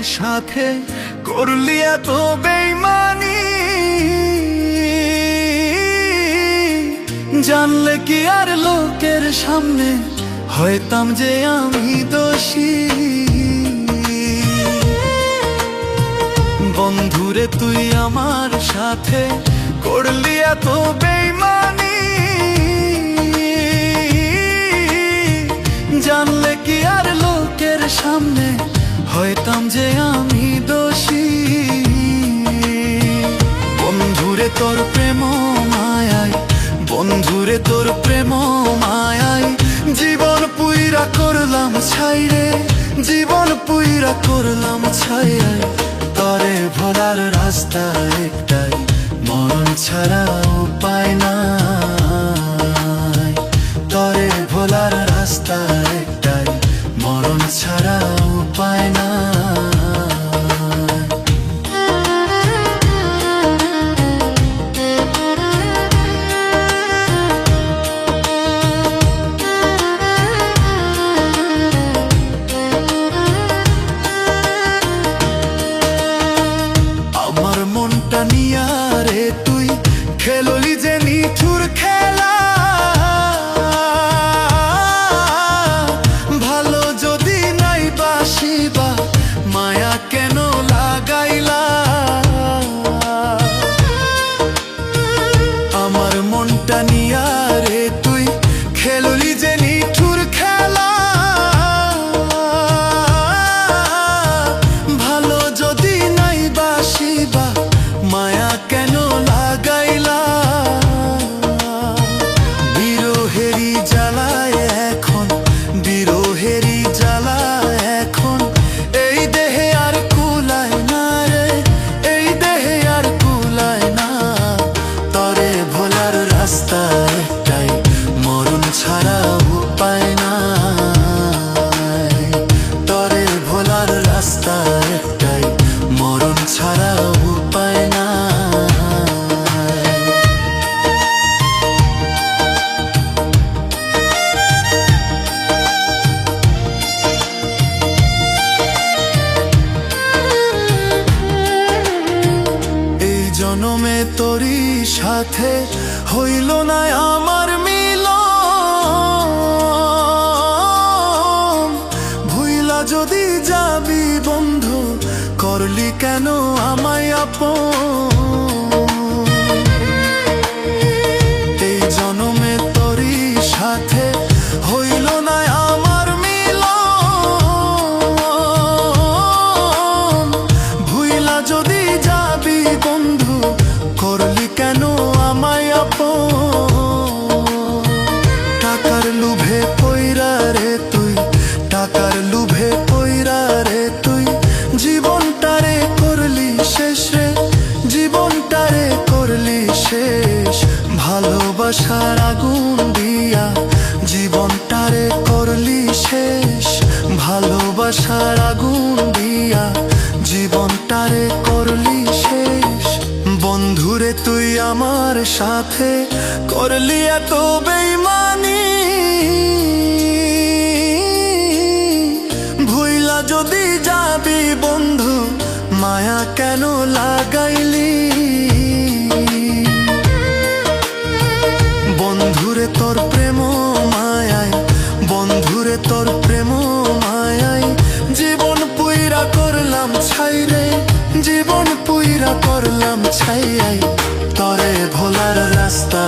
সাথে করলি এত বেইমানি, জানলে কি আর লোকের সামনে হইতাম যে আমি দোষী। বন্ধুরে তুই আমার সাথে করলি এত বেইমানি, জানলে কি আর লোকের সামনে হইতাম যে আমি দোষী। বন্ধুরে তোর প্রেম মায়ায়, বন্ধুরে তোর প্রেম মায়ায় জীবন পুইরা করলাম ছাই রে, জীবন পুইরা করলাম ছাই। তরে ভোলার রাস্তা একটাই, মরণ ছাড়া উপায় নাই। তরে ভোলার রাস্তা একটাই, মরণ ছাড়া উপায় নাই। আমার মনটা নিয়া রে তুই খেললি যে নিঠুর খেলা, ভালো যদি নাই বাসিবা মায়া কেন লাগাইলা। আমার মনটা নিয়া রে তুই খেললি যে নিঠুর খেলা, ভালো যদি নাই বাসিবা মায়া কেন লাগাইলা। বিরহেরি জ্বালায় এখন, বিরহেরি জ্বালায় এখন এই দেহে আর কুলায় না রে, এই দেহে আর কুলায় না। তরে ভোলার রাস্তা একটাই, মরণ ছাড়া উপায় নাই। তরে ভোলার রাস্তা একটাই, মরণ ছাড়া উপায় নাই। এই জনমে তোরই সাথে হইল না আমার মিলন, ভুইলা যদি যাবি বন্ধু করলি কেন আমায় আপন। এই জনমে তোরই সাথে হইল না আমার মিলন, ভুইলা যদি যাবি বন্ধু করলি কেন আমায় আপন। টাকার লোভে পইরা রে তুই, টাকার লোভে পইরা রে তুই জীবনটারে করলি শেষ রে, জীবনটারে করলি শেষ। ভালোবাসার আগুন দিয়া জীবনটারে করলি শেষ, ভালোবাসার আগুন দিয়া জীবনটারে করলি শেষ। বন্ধুরে তুই আমার সাথে করলি এত বেইমানি, ভুইলা যদি যাবি বন্ধু মায়া কেন লাগাইলি। বন্ধুরে তোর প্রেম মায়ায়, বন্ধুরে তোর প্রেম মায়ায় জীবন পুইরা করলাম ছাই রে, জীবন পুইরা করলাম ছাই। তরে ভোলার রাস্তা